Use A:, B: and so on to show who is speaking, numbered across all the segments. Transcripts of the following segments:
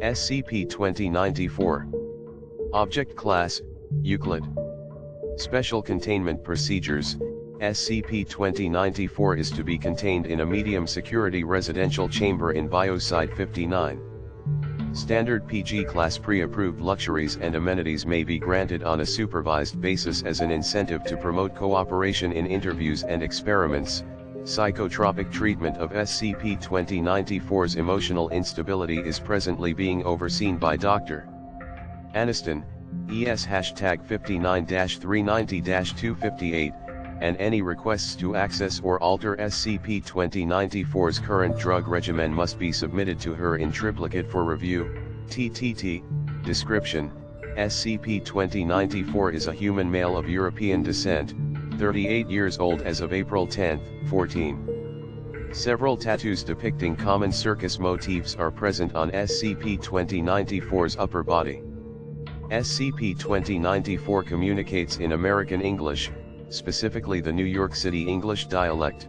A: SCP-2094. Object Class, Euclid. Special Containment Procedures. SCP-2094 is to be contained in a medium security residential chamber in Biosite 59. Standard PG class pre-approved luxuries and amenities may be granted on a supervised basis as an incentive to promote cooperation in interviews and experiments. Psychotropic treatment of SCP-2094's emotional instability is presently being overseen by Dr. Aniston, ES #59-390-258, and any requests to access or alter SCP-2094's current drug regimen must be submitted to her in triplicate for review. TTT. Description: SCP-2094 is a human male of European descent, 38 years old as of April 10, 14. Several tattoos depicting common circus motifs are present on SCP-2094's upper body. SCP-2094 communicates in American English, specifically the New York City English dialect.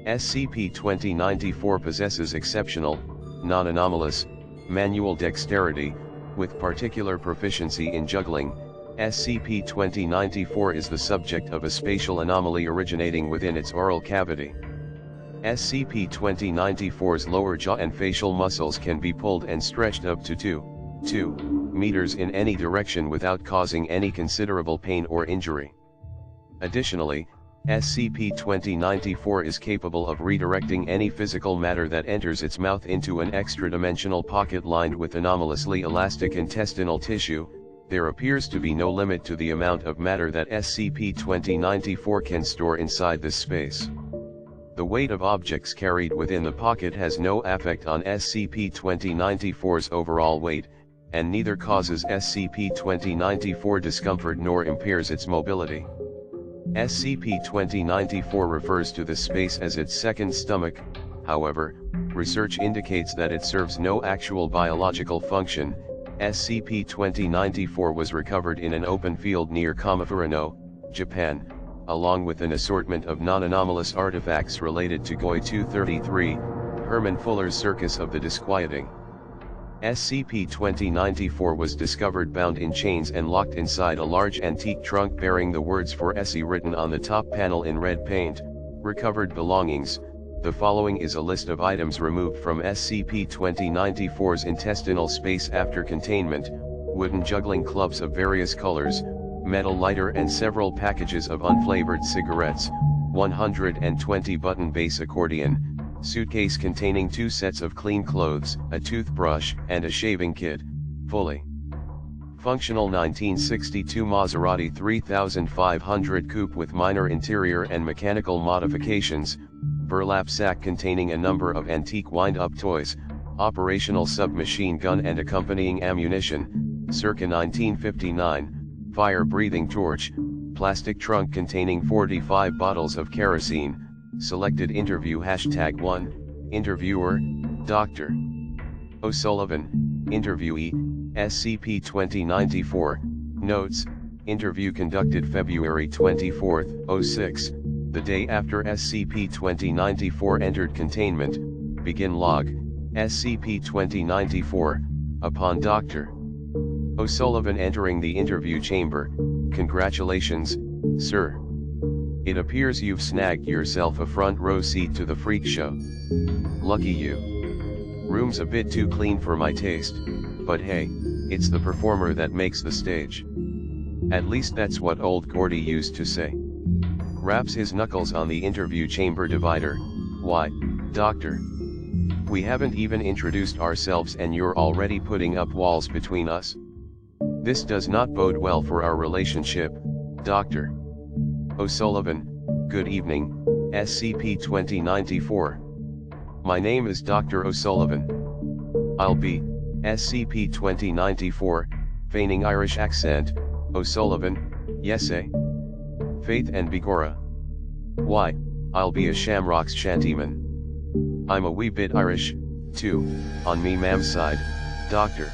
A: SCP-2094 possesses exceptional, non-anomalous, manual dexterity, with particular proficiency in juggling. SCP-2094 is the subject of a spatial anomaly originating within its oral cavity. SCP-2094's lower jaw and facial muscles can be pulled and stretched up to 2 meters in any direction without causing any considerable pain or injury. Additionally, SCP-2094 is capable of redirecting any physical matter that enters its mouth into an extra-dimensional pocket lined with anomalously elastic intestinal tissue. There appears to be no limit to the amount of matter that SCP-2094 can store inside this space. The weight of objects carried within the pocket has no effect on SCP-2094's overall weight, and neither causes SCP-2094 discomfort nor impairs its mobility. SCP-2094 refers to this space as its second stomach. However, research indicates that it serves no actual biological function. SCP-2094 was recovered in an open field near Kamifurano, Japan, along with an assortment of non-anomalous artifacts related to GOI-233, Herman Fuller's Circus of the Disquieting. SCP-2094 was discovered bound in chains and locked inside a large antique trunk bearing the words "For SE" written on the top panel in red paint. Recovered belongings. The following is a list of items removed from SCP-2094's intestinal space after containment: wooden juggling clubs of various colors, metal lighter and several packages of unflavored cigarettes, 120 button bass accordion, suitcase containing 2 sets of clean clothes, a toothbrush, and a shaving kit, fully functional 1962 Maserati 3500 coupe with minor interior and mechanical modifications, burlap sack containing a number of antique wind-up toys, operational submachine gun and accompanying ammunition, circa 1959, fire-breathing torch, plastic trunk containing 45 bottles of kerosene. Selected interview #1, Interviewer, Dr. O'Sullivan, Interviewee, SCP-2094, Notes, Interview conducted February 24, 06, the day after SCP-2094 entered containment. Begin log, SCP-2094, upon Dr. O'Sullivan entering the interview chamber. Congratulations, sir. It appears you've snagged yourself a front row seat to the freak show. Lucky you. Room's a bit too clean for my taste, but hey, it's the performer that makes the stage. At least that's what old Gordy used to say. Raps his knuckles on the interview chamber divider. Why, doctor? We haven't even introduced ourselves and you're already putting up walls between us. This does not bode well for our relationship, Dr. O'Sullivan. Good evening, SCP-2094. My name is Dr. O'Sullivan. I'll be, SCP-2094, feigning Irish accent, O'Sullivan, yes eh? Faith and Begorra. Why, I'll be a Shamrock's shantyman. I'm a wee bit Irish, too, on me ma'am's side, Dr.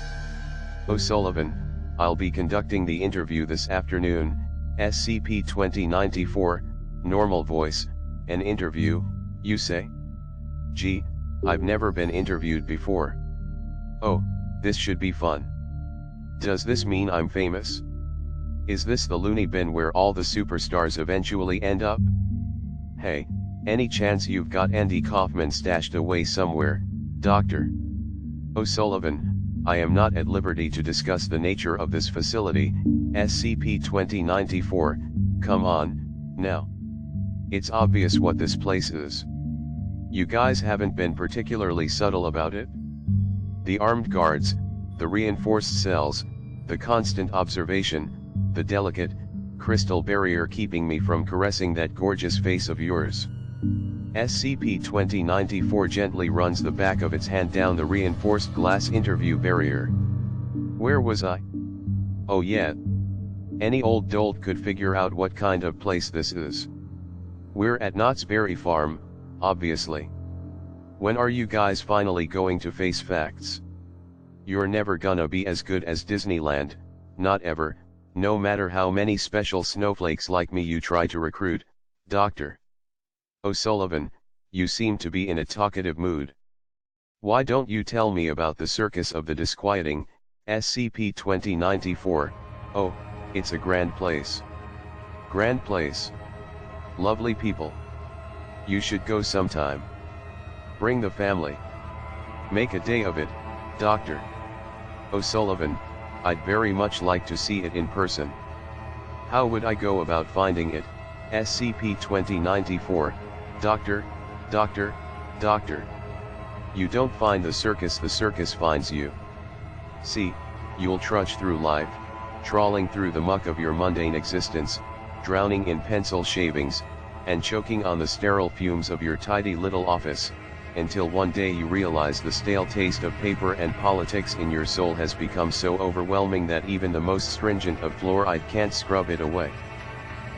A: O'Sullivan. I'll be conducting the interview this afternoon. SCP-2094, normal voice, an interview, you say? Gee, I've never been interviewed before. Oh, this should be fun. Does this mean I'm famous? Is this the loony bin where all the superstars eventually end up? Hey, any chance you've got Andy Kaufman stashed away somewhere, Dr. O'Sullivan? I am not at liberty to discuss the nature of this facility, SCP-2094, come on, now. It's obvious what this place is. You guys haven't been particularly subtle about it? The armed guards, the reinforced cells, the constant observation, the delicate, crystal barrier keeping me from caressing that gorgeous face of yours. SCP-2094 gently runs the back of its hand down the reinforced glass interview barrier. Where was I? Oh yeah. Any old dolt could figure out what kind of place this is. We're at Knott's Berry Farm, obviously. When are you guys finally going to face facts? You're never gonna be as good as Disneyland, not ever, no matter how many special snowflakes like me you try to recruit, Dr. O'Sullivan. You seem to be in a talkative mood. Why don't you tell me about the Circus of the Disquieting, SCP-2094, oh, it's a grand place. Grand place. Lovely people. You should go sometime. Bring the family. Make a day of it, Dr. O'Sullivan. I'd very much like to see it in person. How would I go about finding it, SCP-2094, Doctor? You don't find the circus finds you. See, you'll trudge through life, trawling through the muck of your mundane existence, drowning in pencil shavings, and choking on the sterile fumes of your tidy little office, until one day you realize the stale taste of paper and politics in your soul has become so overwhelming that even the most stringent of fluoride can't scrub it away.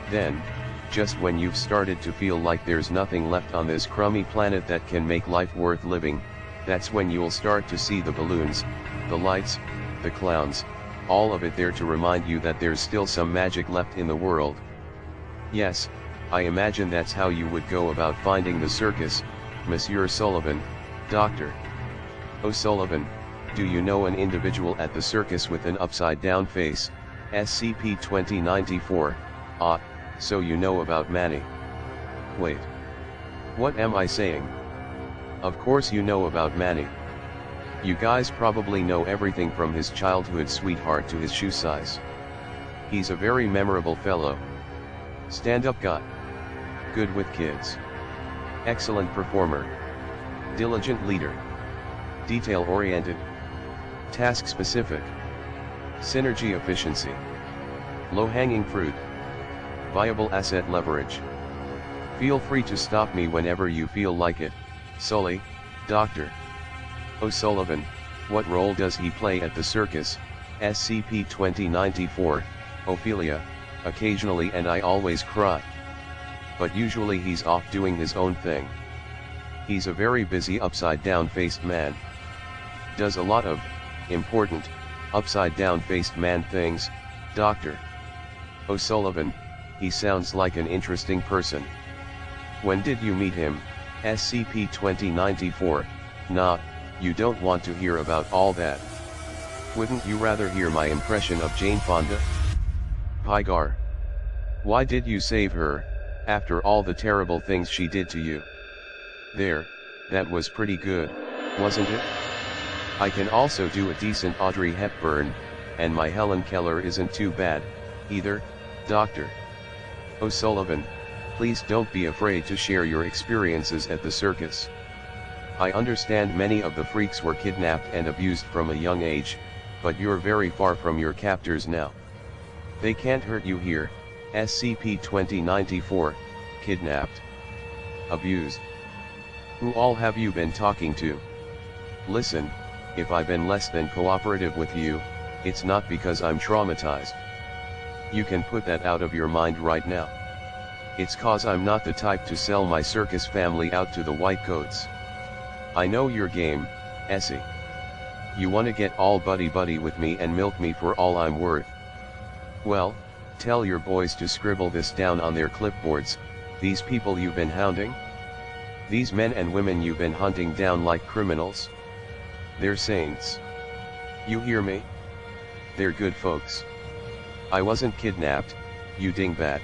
A: Then, just when you've started to feel like there's nothing left on this crummy planet that can make life worth living, that's when you'll start to see the balloons, the lights, the clowns, all of it there to remind you that there's still some magic left in the world. Yes, I imagine that's how you would go about finding the circus, Monsieur Sullivan, Dr. O'Sullivan. Do you know an individual at the circus with an upside-down face, SCP-2094, so you know about Manny. Wait. What am I saying? Of course you know about Manny. You guys probably know everything from his childhood sweetheart to his shoe size. He's a very memorable fellow. Stand-up guy. Good with kids. Excellent performer. Diligent leader. Detail-oriented. Task-specific. Synergy efficiency. Low-hanging fruit. Viable asset leverage. Feel free to stop me whenever you feel like it, Sully, Dr. O'Sullivan. What role does he play at the circus, SCP-2094, Ophelia? Occasionally, and I always cry. But usually he's off doing his own thing. He's a very busy upside-down-faced man. Does a lot of important upside-down-faced man things, Dr. O'Sullivan. He sounds like an interesting person. When did you meet him, SCP-2094? Nah, you don't want to hear about all that. Wouldn't you rather hear my impression of Jane Fonda? Pygar. Why did you save her, after all the terrible things she did to you? There, that was pretty good, wasn't it? I can also do a decent Audrey Hepburn, and my Helen Keller isn't too bad, either, Dr. O'Sullivan. Please don't be afraid to share your experiences at the circus. I understand many of the freaks were kidnapped and abused from a young age, but you're very far from your captors now. They can't hurt you here, SCP-2094, kidnapped. Abused. Who all have you been talking to? Listen, if I've been less than cooperative with you, it's not because I'm traumatized. You can put that out of your mind right now. It's cause I'm not the type to sell my circus family out to the whitecoats. I know your game, Essie. You wanna get all buddy-buddy with me and milk me for all I'm worth. Well, tell your boys to scribble this down on their clipboards. These people you've been hounding? These men and women you've been hunting down like criminals? They're saints. You hear me? They're good folks. I wasn't kidnapped, you dingbat.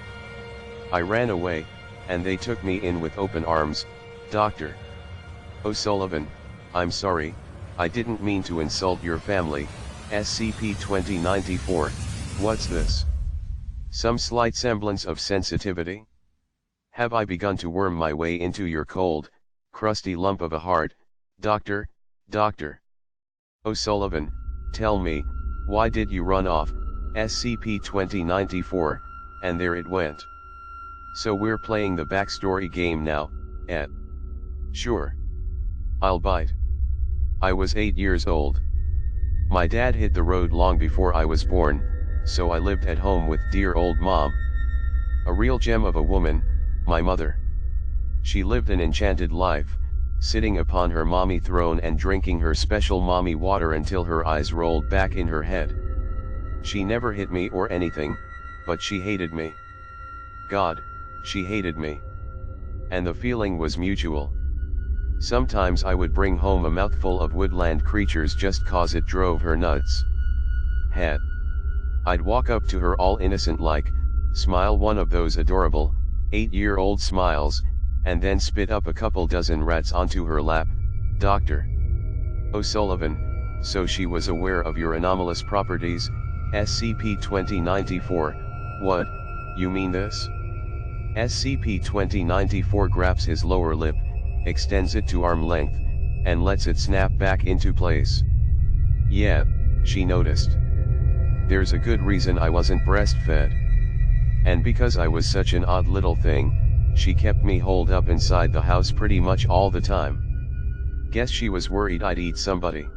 A: I ran away, and they took me in with open arms, Doctor. O'Sullivan, I'm sorry, I didn't mean to insult your family, SCP-2094, what's this? Some slight semblance of sensitivity? Have I begun to worm my way into your cold, crusty lump of a heart, Doctor? O'Sullivan, tell me, why did you run off, SCP-2094, and there it went. So we're playing the backstory game now, eh? Sure. I'll bite. I was 8 years old. My dad hit the road long before I was born, so I lived at home with dear old mom. A real gem of a woman, my mother. She lived an enchanted life, sitting upon her mommy throne and drinking her special mommy water until her eyes rolled back in her head. She never hit me or anything, but she hated me. God, she hated me. And the feeling was mutual. Sometimes I would bring home a mouthful of woodland creatures just cause it drove her nuts. Head. I'd walk up to her all innocent like, smile one of those adorable, 8-year-old smiles, and then spit up a couple dozen rats onto her lap, Doctor. O'Sullivan, so she was aware of your anomalous properties, SCP-2094, what, you mean this? SCP-2094 grabs his lower lip, extends it to arm length, and lets it snap back into place. Yeah, she noticed. There's a good reason I wasn't breastfed. And because I was such an odd little thing, she kept me holed up inside the house pretty much all the time. Guess she was worried I'd eat somebody.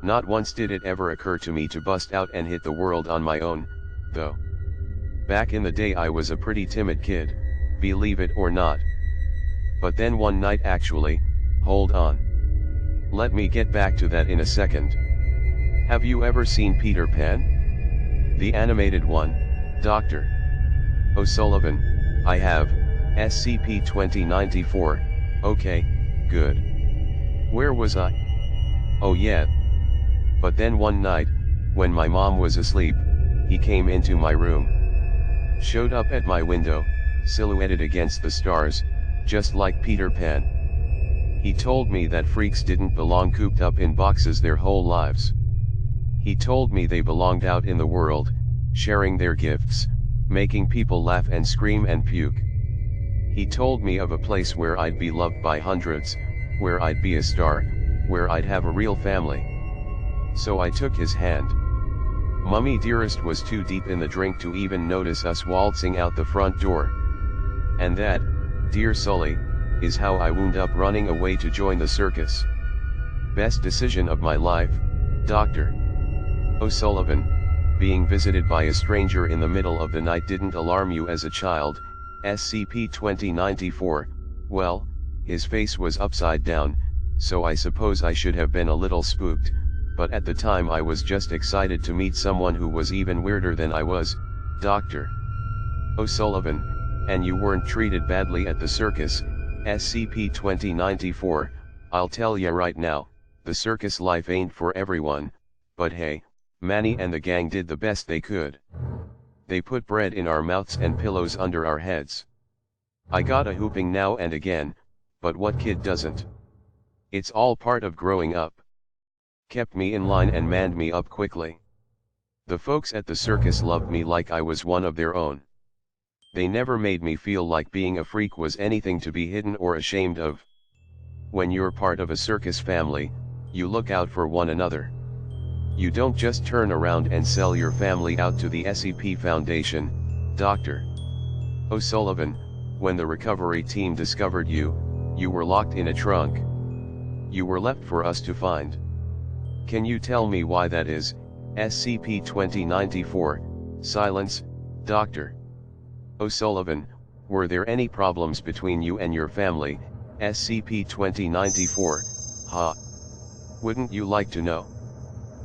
A: Not once did it ever occur to me to bust out and hit the world on my own, though. Back in the day I was a pretty timid kid, believe it or not. But then one night actually, hold on. Let me get back to that in a second. Have you ever seen Peter Pan? The animated one, Doctor. O'Sullivan, I have, SCP-2094, okay, good. Where was I? Oh yeah. But then one night, when my mom was asleep, he came into my room. Showed up at my window, silhouetted against the stars, just like Peter Pan. He told me that freaks didn't belong cooped up in boxes their whole lives. He told me they belonged out in the world, sharing their gifts, making people laugh and scream and puke. He told me of a place where I'd be loved by hundreds, where I'd be a star, where I'd have a real family. So I took his hand. Mummy dearest was too deep in the drink to even notice us waltzing out the front door. And that, dear Sully, is how I wound up running away to join the circus. Best decision of my life, Doctor. O'Sullivan, being visited by a stranger in the middle of the night didn't alarm you as a child, SCP-2094, well, his face was upside down, so I suppose I should have been a little spooked, but at the time I was just excited to meet someone who was even weirder than I was, Doctor. O'Sullivan, and you weren't treated badly at the circus, SCP-2094, I'll tell ya right now, the circus life ain't for everyone, but hey, Manny and the gang did the best they could. They put bread in our mouths and pillows under our heads. I got a whooping now and again, but what kid doesn't? It's all part of growing up. Kept me in line and manned me up quickly. The folks at the circus loved me like I was one of their own. They never made me feel like being a freak was anything to be hidden or ashamed of. When you're part of a circus family, you look out for one another. You don't just turn around and sell your family out to the SCP Foundation, Doctor. O'Sullivan, when the recovery team discovered you, you were locked in a trunk. You were left for us to find. Can you tell me why that is, SCP-2094, silence, Doctor. O'Sullivan, were there any problems between you and your family, SCP-2094, ha? Wouldn't you like to know?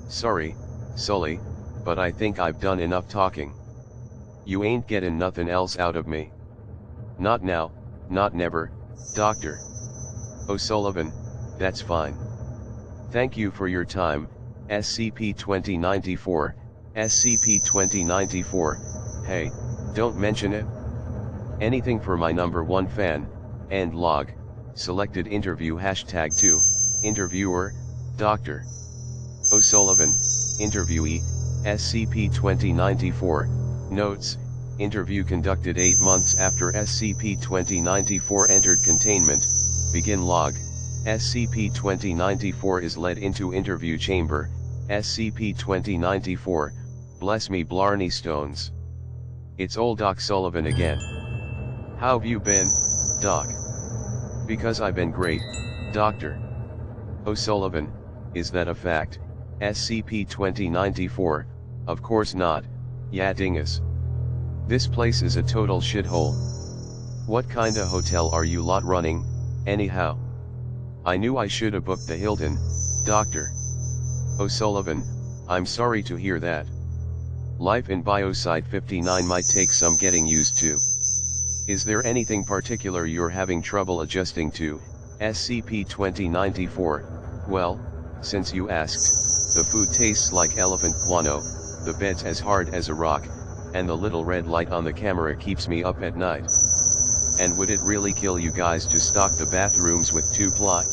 A: Sorry, Sully, but I think I've done enough talking. You ain't getting nothing else out of me. Not now, not never, Doctor. O'Sullivan, that's fine. Thank you for your time, SCP-2094, SCP-2094, hey, don't mention it. Anything for my number 1 fan, end log, selected interview #2, interviewer, Dr. O'Sullivan, interviewee, SCP-2094, notes, interview conducted 8 months after SCP-2094 entered containment, begin log, SCP-2094 is led into interview chamber, SCP-2094, bless me Blarney Stones. It's old Doc Sullivan again. How've you been, Doc? Because I've been great, Dr. O'Sullivan, is that a fact? SCP-2094, of course not, yeah dingus. This place is a total shithole. What kinda hotel are you lot running, anyhow? I knew I shoulda booked the Hilton, Dr. O'Sullivan, I'm sorry to hear that. Life in Biosite 59 might take some getting used to. Is there anything particular you're having trouble adjusting to, SCP-2094? Well, since you asked, the food tastes like elephant guano, the bed's as hard as a rock, and the little red light on the camera keeps me up at night. And would it really kill you guys to stock the bathrooms with 2-ply?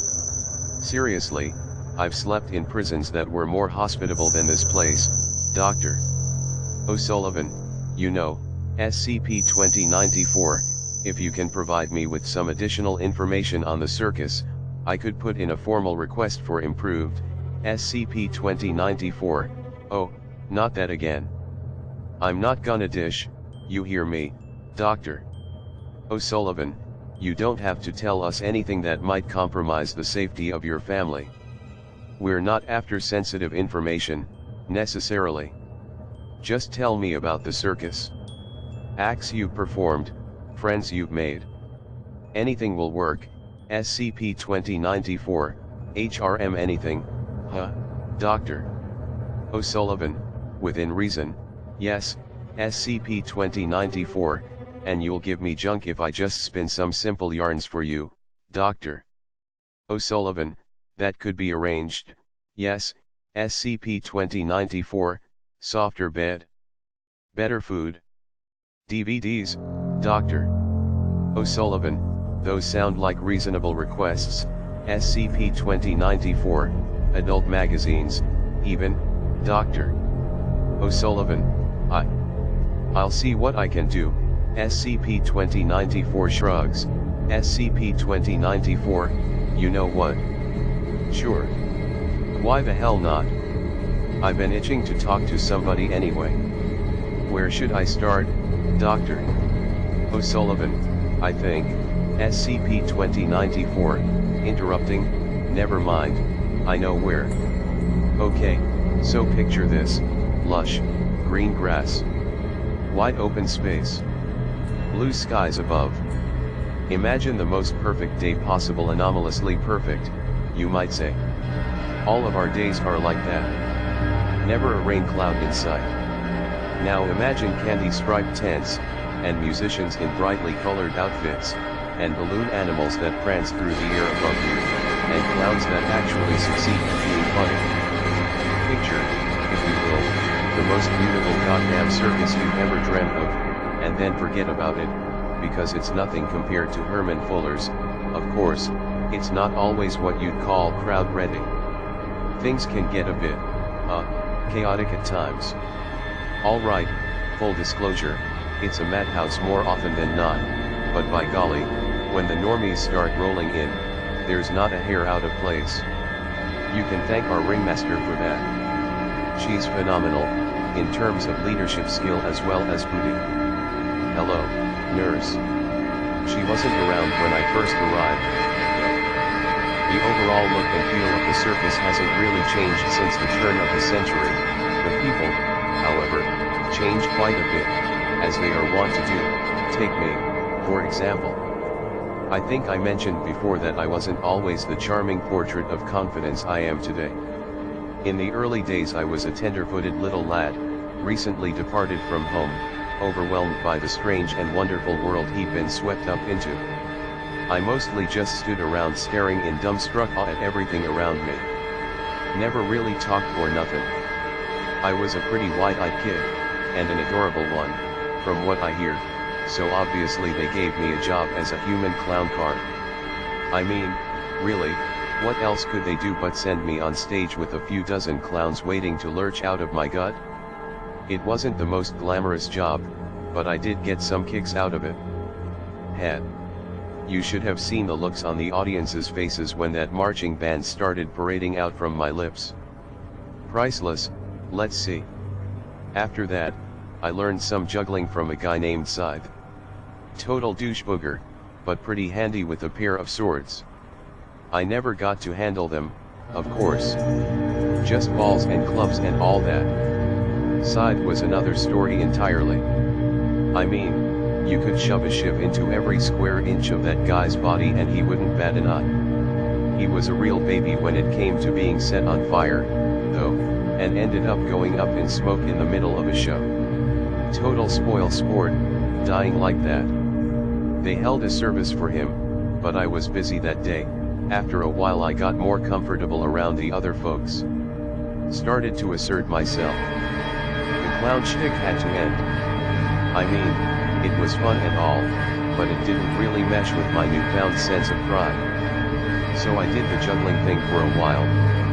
A: Seriously, I've slept in prisons that were more hospitable than this place, Dr. O'Sullivan, you know, SCP-2094, if you can provide me with some additional information on the Circus, I could put in a formal request for improved, SCP-2094, oh, not that again. I'm not gonna dish, you hear me, Dr. O'Sullivan, you don't have to tell us anything that might compromise the safety of your family. We're not after sensitive information, necessarily. Just tell me about the Circus. Acts you've performed, friends you've made. Anything will work, SCP-2094, HRM anything, huh, Dr. O'Sullivan, within reason, yes, SCP-2094, and you'll give me junk if I just spin some simple yarns for you, Dr. O'Sullivan, that could be arranged, yes, SCP-2094, softer bed. Better food. DVDs, Dr. O'Sullivan, those sound like reasonable requests, SCP-2094, adult magazines, even, Dr. O'Sullivan, I'll see what I can do, SCP-2094 shrugs, SCP-2094, you know what? Sure. Why the hell not? I've been itching to talk to somebody anyway. Where should I start, Dr. O'Sullivan, I think, SCP-2094, interrupting, never mind, I know where. Okay, so picture this, lush, green grass. Wide open space. Blue skies above. Imagine the most perfect day possible, anomalously perfect, you might say. All of our days are like that. Never a rain cloud in sight. Now imagine candy-striped tents, and musicians in brightly colored outfits, and balloon animals that prance through the air above you, and clowns that actually succeed at being funny. Picture, if you will, the most beautiful goddamn circus you've ever dreamt of, and then forget about it, because it's nothing compared to Herman Fuller's. Of course, it's not always what you'd call crowd-ready. Things can get a bit, chaotic at times. Alright, full disclosure, it's a madhouse more often than not, but by golly, when the normies start rolling in, there's not a hair out of place. You can thank our ringmaster for that. She's phenomenal, in terms of leadership skill as well as booty. Hello, nurse. She wasn't around when I first arrived. The overall look and feel of the circus hasn't really changed since the turn of the century. The people, however, change quite a bit, as they are wont to do. Take me, for example. I think I mentioned before that I wasn't always the charming portrait of confidence I am today. In the early days I was a tender-footed little lad, recently departed from home, overwhelmed by the strange and wonderful world he'd been swept up into. I mostly just stood around staring in dumbstruck awe at everything around me. Never really talked or nothing. I was a pretty wide-eyed kid, and an adorable one, from what I hear, so obviously they gave me a job as a human clown car. I mean, really, what else could they do but send me on stage with a few dozen clowns waiting to lurch out of my gut? It wasn't the most glamorous job, but I did get some kicks out of it. Had. You should have seen the looks on the audience's faces when that marching band started parading out from my lips. Priceless. Let's see. After that, I learned some juggling from a guy named Scythe. Total douchebooger, but pretty handy with a pair of swords. I never got to handle them, of course. Just balls and clubs and all that. Scythe was another story entirely. I mean, you could shove a shiv into every square inch of that guy's body and he wouldn't bat an eye. He was a real baby when it came to being set on fire, though, and ended up going up in smoke in the middle of a show. Total spoil sport, dying like that. They held a service for him, but I was busy that day. After a while I got more comfortable around the other folks. Started to assert myself. The clown shtick had to end. I mean, it was fun and all, but it didn't really mesh with my newfound sense of pride. So I did the juggling thing for a while,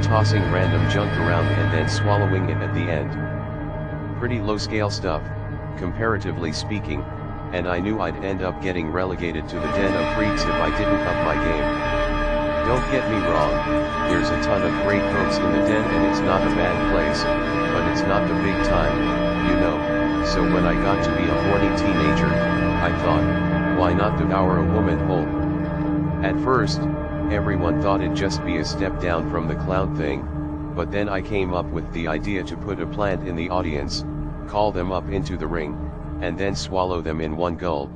A: tossing random junk around and then swallowing it at the end. Pretty low-scale stuff, comparatively speaking, and I knew I'd end up getting relegated to the den of freaks if I didn't up my game. Don't get me wrong, there's a ton of great folks in the den and it's not a bad place, but it's not the big time, you know. So when I got to be a horny teenager, I thought, why not devour a woman whole? At first, everyone thought it'd just be a step down from the clown thing, but then I came up with the idea to put a plant in the audience, call them up into the ring, and then swallow them in one gulp.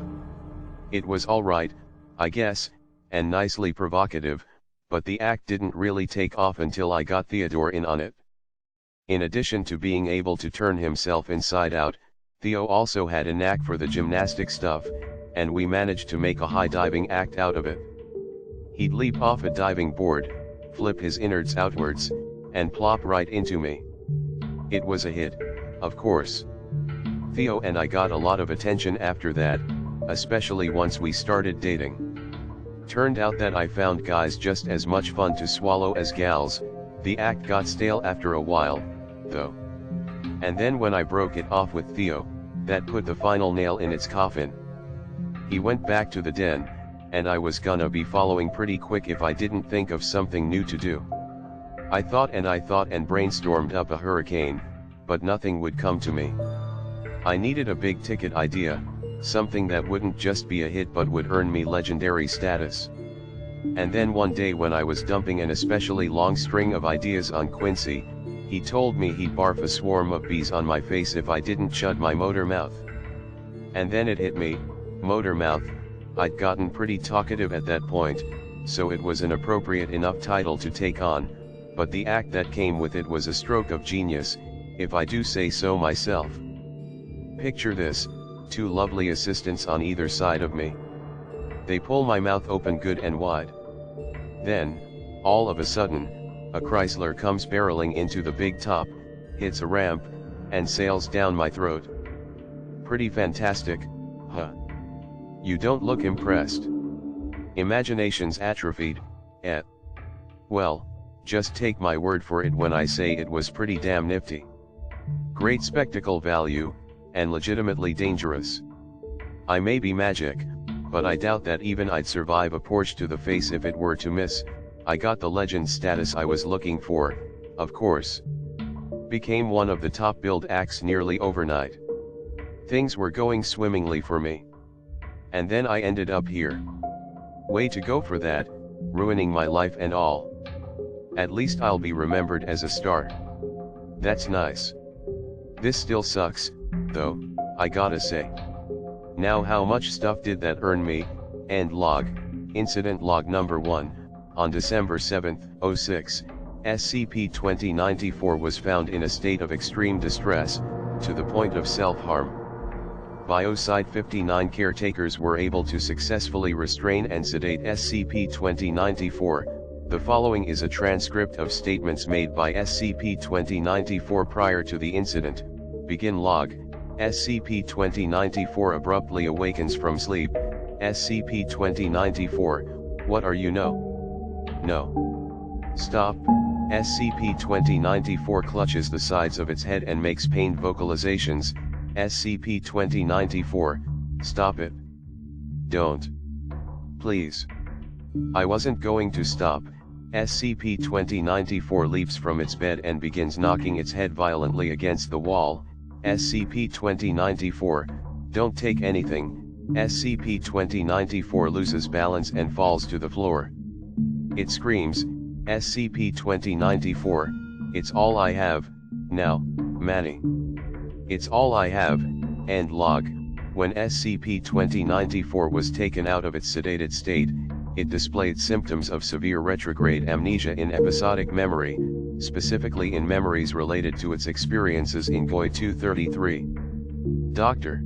A: It was alright, I guess, and nicely provocative, but the act didn't really take off until I got Theodore in on it. In addition to being able to turn himself inside out, Theo also had a knack for the gymnastic stuff, and we managed to make a high diving act out of it. He'd leap off a diving board, flip his innards outwards, and plop right into me. It was a hit, of course. Theo and I got a lot of attention after that, especially once we started dating. Turned out that I found guys just as much fun to swallow as gals. The act got stale after a while, though. And then when I broke it off with Theo, that put the final nail in its coffin. He went back to the den, and I was gonna be following pretty quick if I didn't think of something new to do. I thought and brainstormed up a hurricane, but nothing would come to me. I needed a big ticket idea, something that wouldn't just be a hit but would earn me legendary status. And then one day when I was dumping an especially long string of ideas on Quincy, he told me he'd barf a swarm of bees on my face if I didn't chud my Motormouth. And then it hit me, Motormouth. I'd gotten pretty talkative at that point, so it was an appropriate enough title to take on, but the act that came with it was a stroke of genius, if I do say so myself. Picture this, two lovely assistants on either side of me. They pull my mouth open good and wide. Then, all of a sudden, a Chrysler comes barreling into the big top, hits a ramp, and sails down my throat. Pretty fantastic, huh? You don't look impressed. Imagination's atrophied, eh? Well, just take my word for it when I say it was pretty damn nifty. Great spectacle value, and legitimately dangerous. I may be magic, but I doubt that even I'd survive a Porsche to the face if it were to miss. I got the legend status I was looking for, of course. Became one of the top billed acts nearly overnight. Things were going swimmingly for me. And then I ended up here. Way to go for that, ruining my life and all. At least I'll be remembered as a star. That's nice. This still sucks, though, I gotta say. Now how much stuff did that earn me? End log, incident log number 1. On December 7, 06, SCP-2094 was found in a state of extreme distress, to the point of self-harm. Biocide 59 caretakers were able to successfully restrain and sedate SCP-2094, The following is a transcript of statements made by SCP-2094 prior to the incident. Begin log. SCP-2094 abruptly awakens from sleep. SCP-2094, what are you? No. Stop. SCP-2094 clutches the sides of its head and makes pained vocalizations. SCP-2094, stop it. Don't. Please. I wasn't going to stop. SCP-2094 leaps from its bed and begins knocking its head violently against the wall. SCP-2094, don't take anything. SCP-2094 loses balance and falls to the floor. It screams, SCP-2094, it's all I have, now, Manny. It's all I have. End log. When SCP-2094 was taken out of its sedated state, it displayed symptoms of severe retrograde amnesia in episodic memory, specifically in memories related to its experiences in GOI-233. Dr.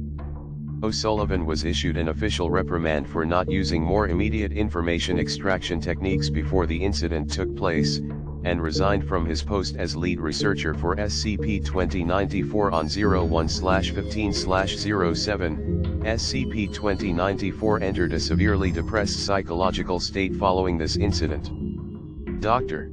A: O'Sullivan was issued an official reprimand for not using more immediate information extraction techniques before the incident took place, and resigned from his post as lead researcher for SCP-2094 on 01/15/07. SCP-2094 entered a severely depressed psychological state following this incident. Dr.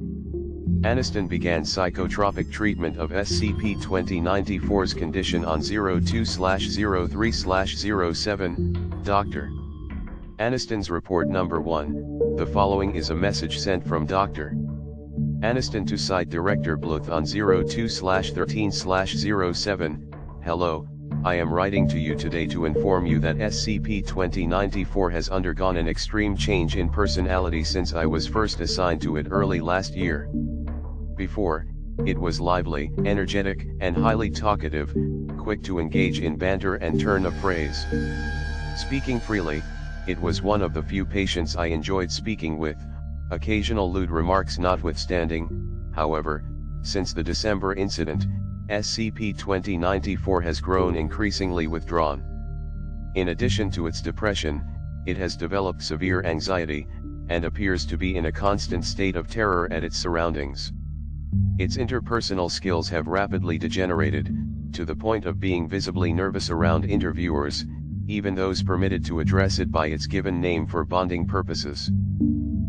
A: Aniston began psychotropic treatment of SCP-2094's condition on 02/03/07. Dr. Aniston's report number 1, the following is a message sent from Dr. Aniston to Site Director Bluth on 02/13/07. Hello, I am writing to you today to inform you that SCP-2094 has undergone an extreme change in personality since I was first assigned to it early last year. Before, it was lively, energetic, and highly talkative, quick to engage in banter and turn of phrase. Speaking freely, it was one of the few patients I enjoyed speaking with, occasional lewd remarks notwithstanding. However, since the December incident, SCP-2094 has grown increasingly withdrawn. In addition to its depression, it has developed severe anxiety, and appears to be in a constant state of terror at its surroundings. Its interpersonal skills have rapidly degenerated, to the point of being visibly nervous around interviewers, even those permitted to address it by its given name for bonding purposes.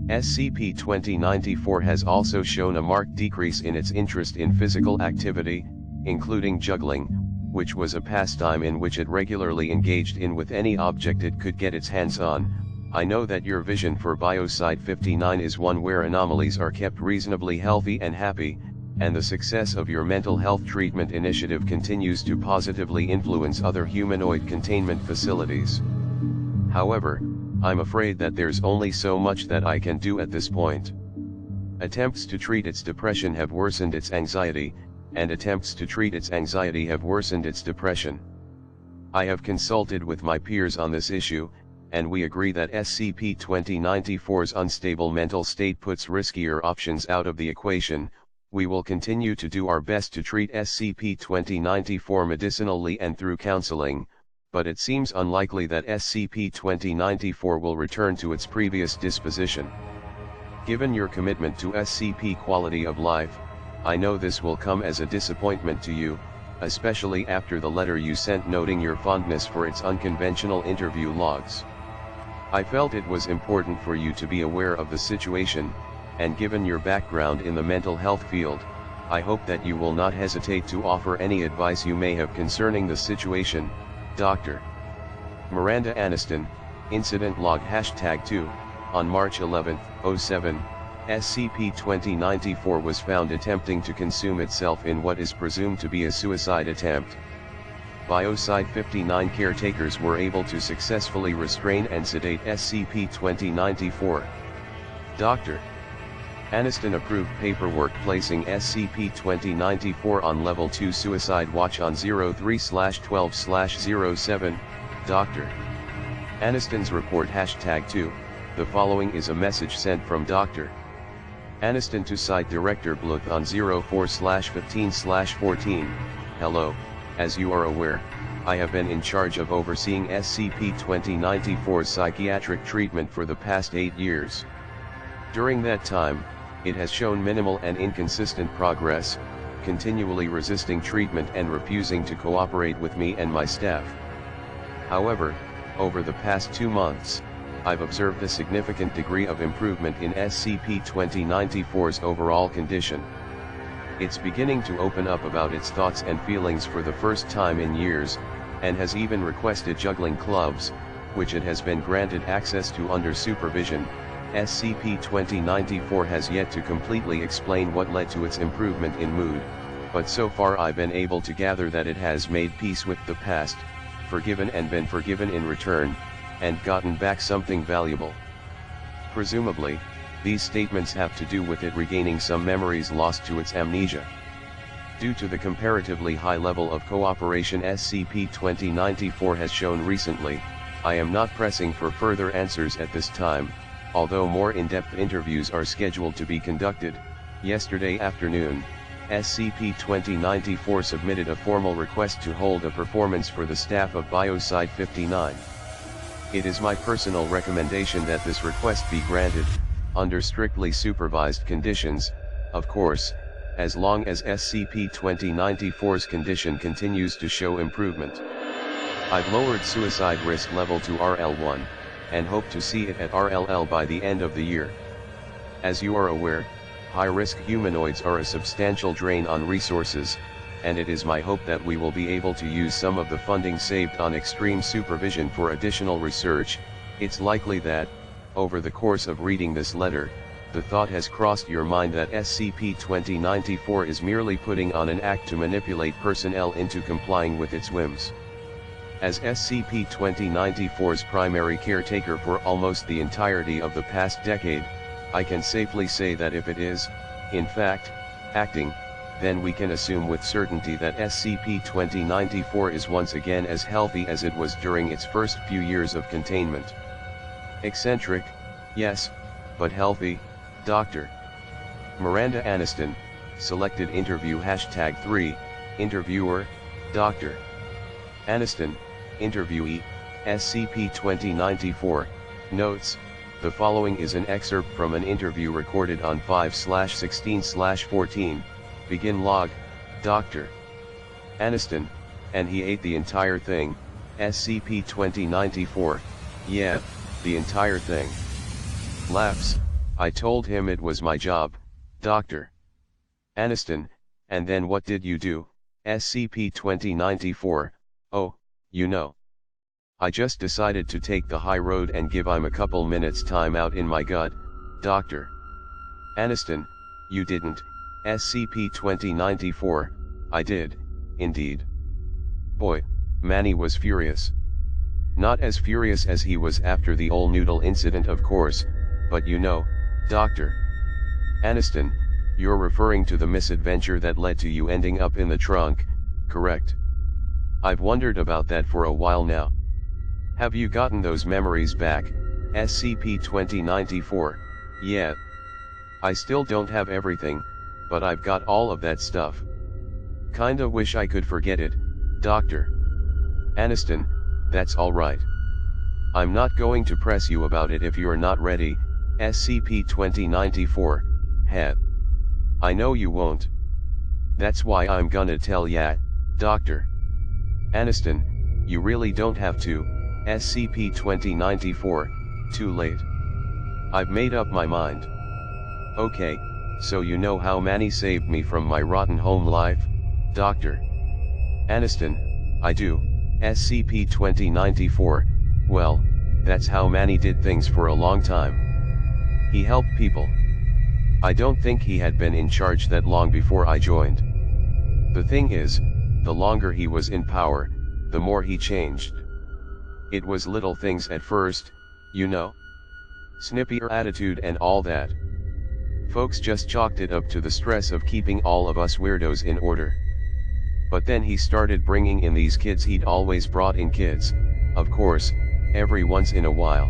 A: SCP-2094 has also shown a marked decrease in its interest in physical activity, including juggling, which was a pastime in which it regularly engaged in with any object it could get its hands on. I know that your vision for Biosite-59 is one where anomalies are kept reasonably healthy and happy, and the success of your mental health treatment initiative continues to positively influence other humanoid containment facilities. However, I'm afraid that there's only so much that I can do at this point. Attempts to treat its depression have worsened its anxiety, and attempts to treat its anxiety have worsened its depression. I have consulted with my peers on this issue, and we agree that SCP-2094's unstable mental state puts riskier options out of the equation. We will continue to do our best to treat SCP-2094 medicinally and through counseling, but it seems unlikely that SCP-2094 will return to its previous disposition. Given your commitment to SCP quality of life, I know this will come as a disappointment to you, especially after the letter you sent noting your fondness for its unconventional interview logs. I felt it was important for you to be aware of the situation, and given your background in the mental health field, I hope that you will not hesitate to offer any advice you may have concerning the situation. Dr. Miranda Aniston, Incident Log #2, on March 11, 07, SCP-2094 was found attempting to consume itself in what is presumed to be a suicide attempt. Biosite-59 caretakers were able to successfully restrain and sedate SCP-2094. Dr. Aniston approved paperwork placing SCP-2094 on Level 2 Suicide Watch on 03/12/07. Dr. Aniston's report #2, the following is a message sent from Dr. Aniston to Site Director Bluth on 04/15/14. Hello, as you are aware, I have been in charge of overseeing SCP-2094's psychiatric treatment for the past 8 years. During that time, it has shown minimal and inconsistent progress, continually resisting treatment and refusing to cooperate with me and my staff. However, over the past 2 months, I've observed a significant degree of improvement in SCP-2094's overall condition. It's beginning to open up about its thoughts and feelings for the first time in years, and has even requested juggling clubs, which it has been granted access to under supervision. SCP-2094 has yet to completely explain what led to its improvement in mood, but so far I've been able to gather that it has made peace with the past, forgiven and been forgiven in return, and gotten back something valuable. Presumably, these statements have to do with it regaining some memories lost to its amnesia. Due to the comparatively high level of cooperation SCP-2094 has shown recently, I am not pressing for further answers at this time, although more in-depth interviews are scheduled to be conducted. Yesterday afternoon, SCP-2094 submitted a formal request to hold a performance for the staff of Biosite 59. It is my personal recommendation that this request be granted, under strictly supervised conditions, of course, as long as SCP-2094's condition continues to show improvement. I've lowered suicide risk level to RL1, and hope to see it at RLL by the end of the year. As you are aware, high-risk humanoids are a substantial drain on resources, and it is my hope that we will be able to use some of the funding saved on extreme supervision for additional research. It's likely that, over the course of reading this letter, the thought has crossed your mind that SCP-2094 is merely putting on an act to manipulate personnel into complying with its whims. As SCP-2094's primary caretaker for almost the entirety of the past decade, I can safely say that if it is, in fact, acting, then we can assume with certainty that SCP-2094 is once again as healthy as it was during its first few years of containment. Eccentric, yes, but healthy, Dr. Miranda Aniston, selected interview #3, interviewer, Dr. Aniston, interviewee, SCP-2094, notes, the following is an excerpt from an interview recorded on 5/16/14, begin log, Dr. Aniston, and he ate the entire thing, SCP-2094, yeah, the entire thing. Laughs, I told him it was my job, Dr. Aniston, and then what did you do, SCP-2094, oh, you know. I just decided to take the high road and give him a couple minutes time out in my gut, Dr. Aniston, you didn't, SCP-2094, I did, indeed. Boy, Manny was furious. Not as furious as he was after the old noodle incident of course, but you know, Dr. Aniston, you're referring to the misadventure that led to you ending up in the trunk, correct? I've wondered about that for a while now. Have you gotten those memories back, SCP-2094, yeah. I still don't have everything, but I've got all of that stuff. Kinda wish I could forget it, Dr. Aniston, that's alright. I'm not going to press you about it if you're not ready, SCP-2094, heh. I know you won't. That's why I'm gonna tell ya, Dr. Aniston, you really don't have to, SCP-2094, too late. I've made up my mind. Okay, so you know how Manny saved me from my rotten home life, Dr. Aniston, I do, SCP-2094, well, that's how Manny did things for a long time. He helped people. I don't think he had been in charge that long before I joined. The thing is, the longer he was in power, the more he changed. It was little things at first, you know. Snippier attitude and all that. Folks just chalked it up to the stress of keeping all of us weirdos in order. But then he started bringing in these kids. He'd always brought in kids, of course, every once in a while.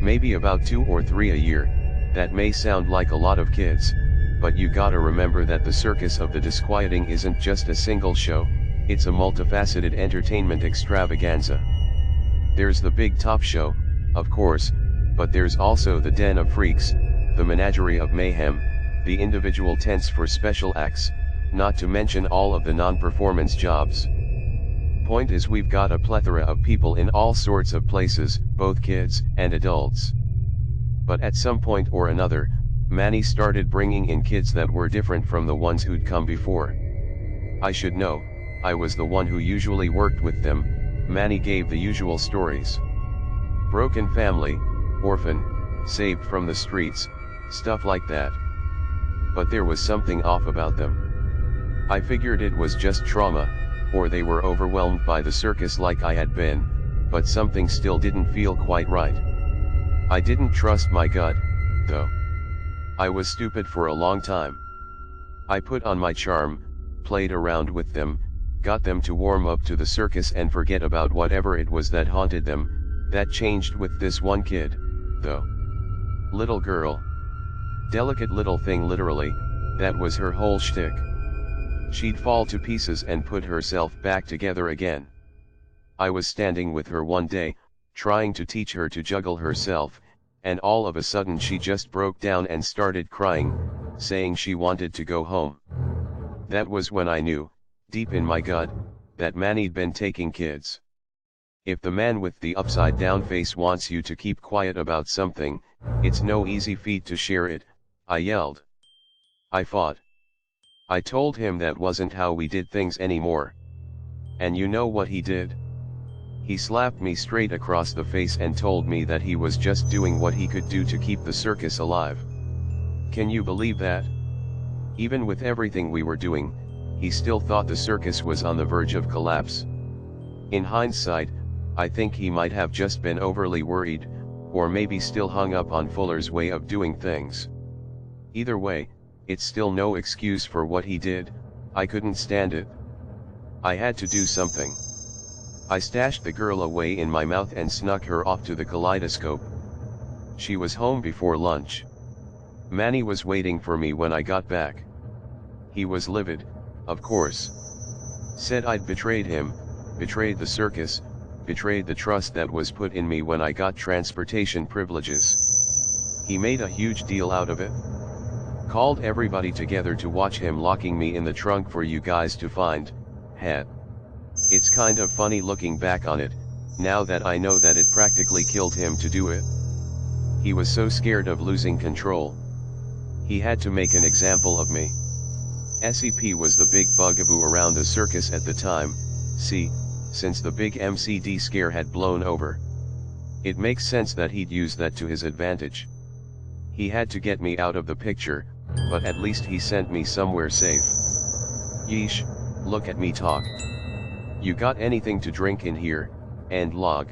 A: Maybe about 2 or 3 a year. That may sound like a lot of kids, but you gotta remember that the Circus of the Disquieting isn't just a single show, it's a multifaceted entertainment extravaganza. There's the big top show, of course, but there's also the Den of Freaks, the menagerie of mayhem, the individual tents for special acts, not to mention all of the non-performance jobs. Point is, we've got a plethora of people in all sorts of places, both kids and adults. But at some point or another, Manny started bringing in kids that were different from the ones who'd come before. I should know, I was the one who usually worked with them. Manny gave the usual stories. Broken family, orphan, saved from the streets, stuff like that. But there was something off about them. I figured it was just trauma, or they were overwhelmed by the circus like I had been, but something still didn't feel quite right. I didn't trust my gut, though. I was stupid for a long time. I put on my charm, played around with them, got them to warm up to the circus and forget about whatever it was that haunted them. That changed with this one kid, though. Little girl. Delicate little thing, literally, that was her whole shtick. She'd fall to pieces and put herself back together again. I was standing with her one day, trying to teach her to juggle herself, and all of a sudden she just broke down and started crying, saying she wanted to go home. That was when I knew, deep in my gut, that Manny'd been taking kids. If the man with the upside down face wants you to keep quiet about something, it's no easy feat to share it, I yelled. I fought. I told him that wasn't how we did things anymore. And you know what he did? He slapped me straight across the face and told me that he was just doing what he could do to keep the circus alive. Can you believe that? Even with everything we were doing, he still thought the circus was on the verge of collapse. In hindsight, I think he might have just been overly worried, or maybe still hung up on Fuller's way of doing things. Either way, it's still no excuse for what he did. I couldn't stand it. I had to do something. I stashed the girl away in my mouth and snuck her off to the kaleidoscope. She was home before lunch. Manny was waiting for me when I got back. He was livid, of course. Said I'd betrayed him, betrayed the circus, betrayed the trust that was put in me when I got transportation privileges. He made a huge deal out of it. Called everybody together to watch him locking me in the trunk for you guys to find. It's kind of funny looking back on it, now that I know that it practically killed him to do it. He was so scared of losing control. He had to make an example of me. SCP was the big bugaboo around the circus at the time, since the big MCD scare had blown over. It makes sense that he'd use that to his advantage. He had to get me out of the picture, but at least he sent me somewhere safe. Yeesh, look at me talk. You got anything to drink in here, and log?